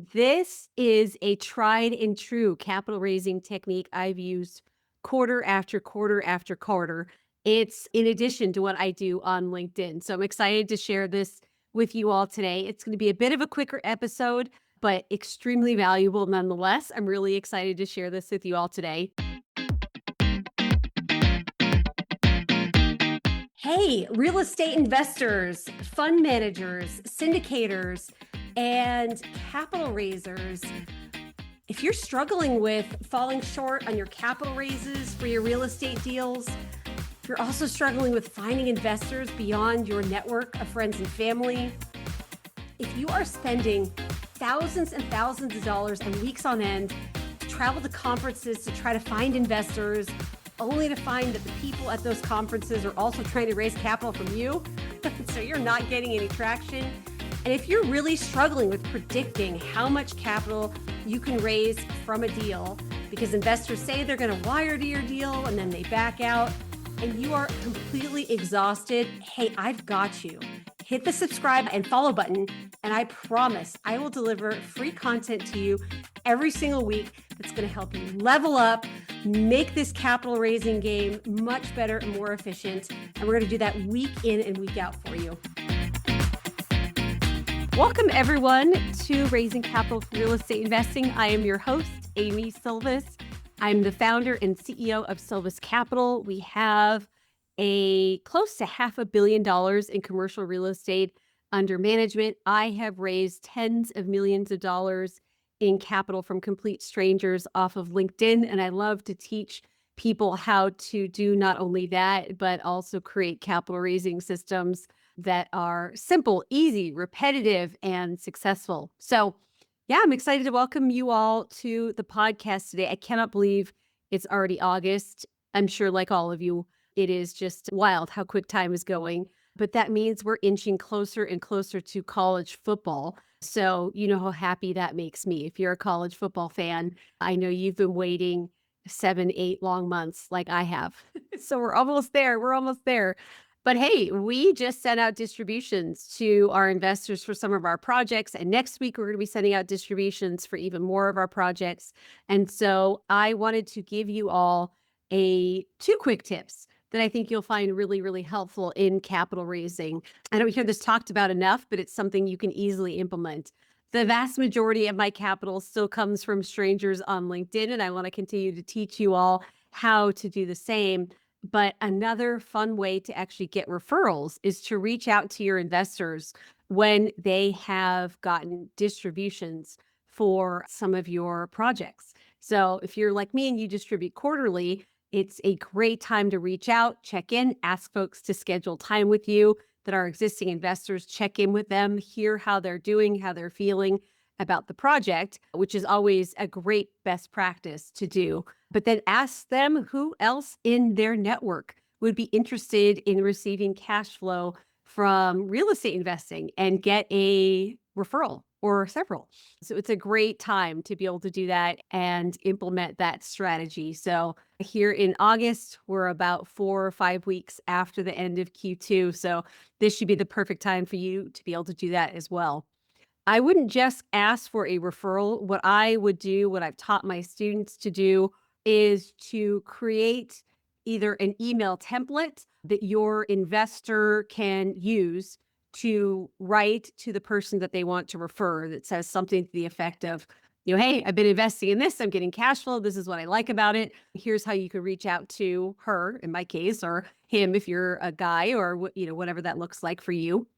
This is a tried and true capital raising technique I've used quarter after quarter after quarter. It's in addition to what I do on LinkedIn. So I'm excited to share this with you all today. It's going to be a bit of a quicker episode, but extremely valuable nonetheless. I'm really excited to share this with you all today. Hey, real estate investors, fund managers, syndicators, and capital raisers. If you're struggling with falling short on your capital raises for your real estate deals, if you're also struggling with finding investors beyond your network of friends and family, if you are spending thousands and thousands of dollars and weeks on end to travel to conferences to try to find investors, only to find that the people at those conferences are also trying to raise capital from you, so you're not getting any traction. And if you're really struggling with predicting how much capital you can raise from a deal, because investors say they're going to wire to your deal and then they back out, and you are completely exhausted, hey, I've got you. Hit the subscribe and follow button, and I promise I will deliver free content to you every single week that's going to help you level up, make this capital raising game much better and more efficient. And we're going to do that week in and week out for you. Welcome, everyone, to Raising Capital for Real Estate Investing. I am your host, Amy Silvis. I'm the founder and CEO of Silvis Capital. We have close to $500 million in commercial real estate under management. I have raised tens of millions of dollars in capital from complete strangers off of LinkedIn, and I love to teach people how to do not only that, but also create capital raising systems that are simple, easy, repetitive, and successful. So yeah, I'm excited to welcome you all to the podcast today. I cannot believe it's already August. I'm sure, like all of you, it is just wild how quick time is going. But that means we're inching closer and closer to college football. So you know how happy that makes me. If you're a college football fan, I know you've been waiting 7, 8 long months like I have. So we're almost there. We're almost there. But hey, we just sent out distributions to our investors for some of our projects. And next week, we're going to be sending out distributions for even more of our projects. And so I wanted to give you all two quick tips that I think you'll find really, really helpful in capital raising. I don't hear this talked about enough, but it's something you can easily implement. The vast majority of my capital still comes from strangers on LinkedIn, and I want to continue to teach you all how to do the same. But another fun way to actually get referrals is to reach out to your investors when they have gotten distributions for some of your projects. So if you're like me and you distribute quarterly, it's a great time to reach out, check in, ask folks to schedule time with you that are existing investors, check in with them, hear how they're doing, how they're feeling about the project, which is always a great best practice to do. But then ask them who else in their network would be interested in receiving cash flow from real estate investing and get a referral or several. So it's a great time to be able to do that and implement that strategy. So here in August, we're about 4 or 5 weeks after the end of Q2. So this should be the perfect time for you to be able to do that as well. I wouldn't just ask for a referral. What I would do, what I've taught my students to do, is to create either an email template that your investor can use to write to the person that they want to refer that says something to the effect of, hey, I've been investing in this. I'm getting cash flow. This is what I like about it. Here's how you could reach out to her, in my case, or him if you're a guy, or whatever that looks like for you.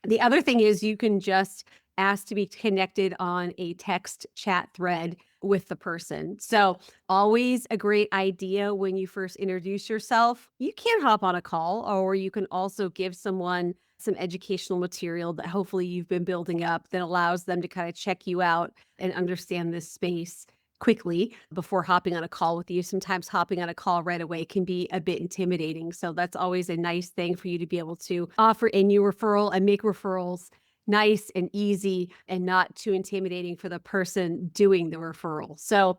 The other thing is you can just ask to be connected on a text chat thread with the person. So always a great idea when you first introduce yourself. You can hop on a call, or you can also give someone some educational material that hopefully you've been building up that allows them to kind of check you out and understand this space quickly before hopping on a call with you. Sometimes hopping on a call right away can be a bit intimidating. So that's always a nice thing for you to be able to offer a new referral and make referrals nice and easy and not too intimidating for the person doing the referral. So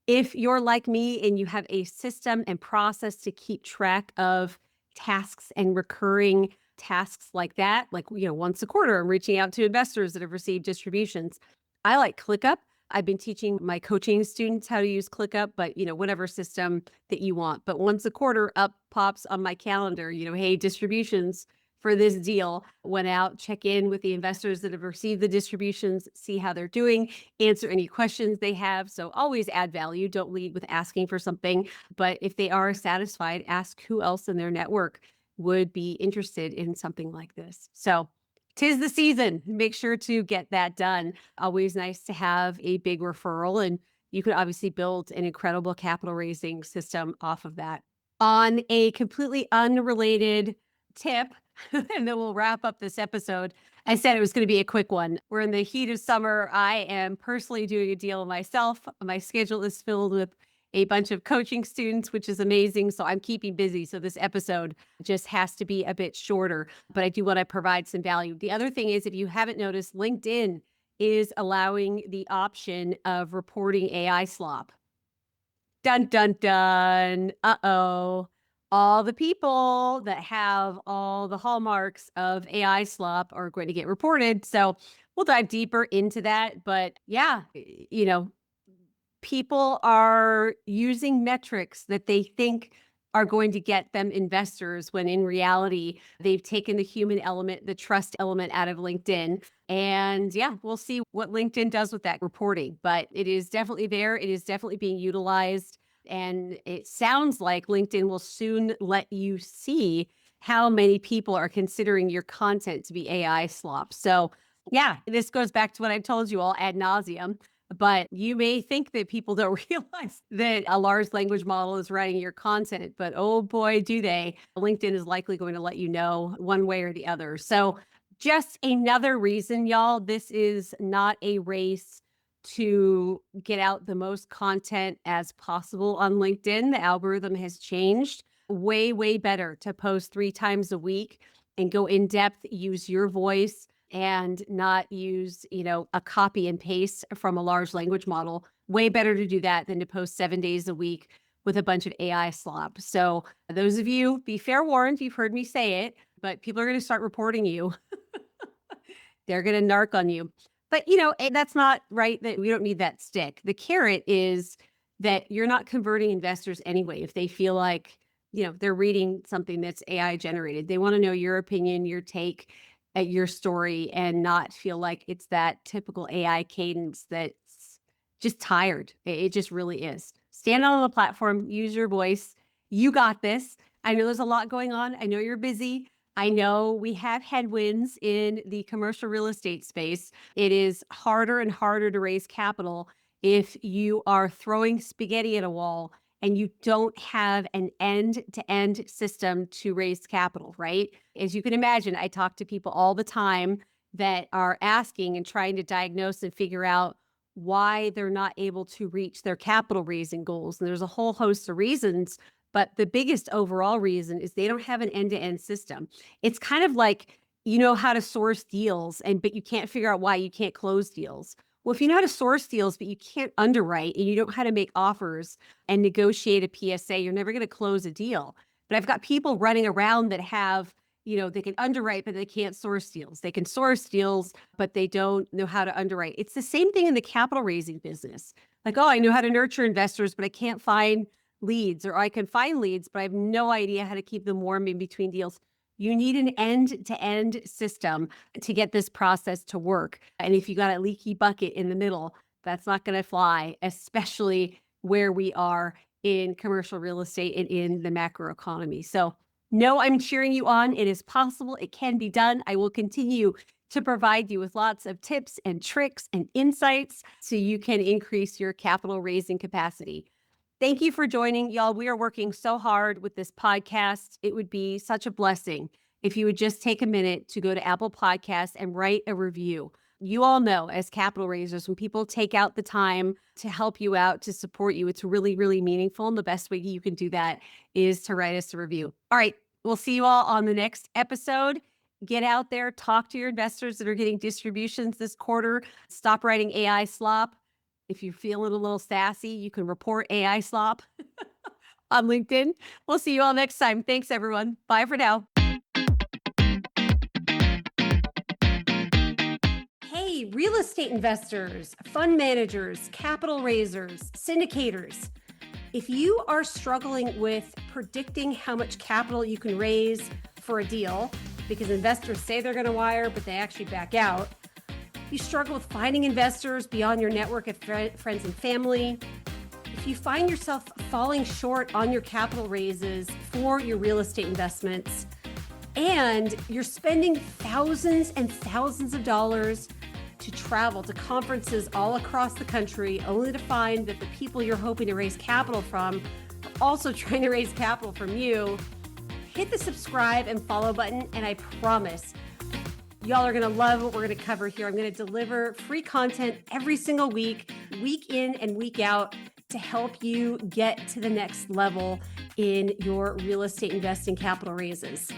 if you're like me and you have a system and process to keep track of tasks and recurring tasks like that, like, once a quarter, I'm reaching out to investors that have received distributions. I like ClickUp. I've been teaching my coaching students how to use ClickUp, but whatever system that you want. But once a quarter up pops on my calendar, hey, distributions for this deal went out, check in with the investors that have received the distributions, see how they're doing, answer any questions they have. So always add value. Don't lead with asking for something. But if they are satisfied, ask who else in their network would be interested in something like this. So 'tis the season. Make sure to get that done. Always nice to have a big referral, and you could obviously build an incredible capital raising system off of that. On a completely unrelated tip, and then we'll wrap up this episode. I said it was going to be a quick one. We're in the heat of summer. I am personally doing a deal myself. My schedule is filled with a bunch of coaching students, which is amazing. So I'm keeping busy. So this episode just has to be a bit shorter, but I do want to provide some value. The other thing is, if you haven't noticed, LinkedIn is allowing the option of reporting AI slop. Dun, dun, dun. Uh-oh. All the people that have all the hallmarks of AI slop are going to get reported. So we'll dive deeper into that. But yeah, people are using metrics that they think are going to get them investors when in reality, they've taken the human element, the trust element out of LinkedIn. And yeah, we'll see what LinkedIn does with that reporting, but it is definitely there. It is definitely being utilized. And it sounds like LinkedIn will soon let you see how many people are considering your content to be AI slop. So yeah, this goes back to what I told you all ad nauseum. But you may think that people don't realize that a large language model is writing your content, but oh boy, do they. LinkedIn is likely going to let you know one way or the other. So just another reason, y'all, this is not a race to get out the most content as possible on LinkedIn. The algorithm has changed. Way, way better to post 3 times a week and go in depth, use your voice and not use, a copy and paste from a large language model. Way better to do that than to post 7 days a week with a bunch of AI slop. So those of you, be fair warned, you've heard me say it, but people are going to start reporting you. They're going to narc on you. But, that's not right. That we don't need that stick. The carrot is that you're not converting investors anyway. If they feel like, they're reading something that's AI generated, they want to know your opinion, your take at your story, and not feel like it's that typical AI cadence that's just tired. It just really is. Stand on the platform, use your voice. You got this. I know there's a lot going on. I know you're busy. I know we have headwinds in the commercial real estate space. It is harder and harder to raise capital if you are throwing spaghetti at a wall and you don't have an end-to-end system to raise capital, right? As you can imagine, I talk to people all the time that are asking and trying to diagnose and figure out why they're not able to reach their capital raising goals. And there's a whole host of reasons, but the biggest overall reason is they don't have an end-to-end system. It's kind of like you know how to source deals, but you can't figure out why you can't close deals. Well, if you know how to source deals, but you can't underwrite and you don't know how to make offers and negotiate a PSA, you're never going to close a deal. But I've got people running around that have, they can underwrite, but they can't source deals. They can source deals, but they don't know how to underwrite. It's the same thing in the capital raising business. Like, oh, I know how to nurture investors, but I can't find leads, or I can find leads, but I have no idea how to keep them warm in between deals. You need an end-to-end system to get this process to work. And if you got a leaky bucket in the middle, that's not going to fly, especially where we are in commercial real estate and in the macro economy. So no, I'm cheering you on. It is possible. It can be done. I will continue to provide you with lots of tips and tricks and insights so you can increase your capital raising capacity. Thank you for joining, y'all. We are working so hard with this podcast. It would be such a blessing if you would just take a minute to go to Apple Podcasts and write a review. You all know, as capital raisers, when people take out the time to help you out, to support you, it's really, really meaningful. And the best way you can do that is to write us a review. All right. We'll see you all on the next episode. Get out there, talk to your investors that are getting distributions this quarter. Stop writing AI slop. If you're feeling a little sassy, you can report AI slop on LinkedIn. We'll see you all next time. Thanks, everyone. Bye for now. Hey, Hey, real estate investors, fund managers, capital raisers, syndicators. If you are struggling with predicting how much capital you can raise for a deal, because investors say they're going to wire, but they actually back out, you struggle with finding investors beyond your network of friends and family, if you find yourself falling short on your capital raises for your real estate investments, and you're spending thousands and thousands of dollars to travel to conferences all across the country, only to find that the people you're hoping to raise capital from are also trying to raise capital from you, hit the subscribe and follow button, and I promise y'all are going to love what we're going to cover here. I'm going to deliver free content every single week, week in and week out, to help you get to the next level in your real estate investing capital raises.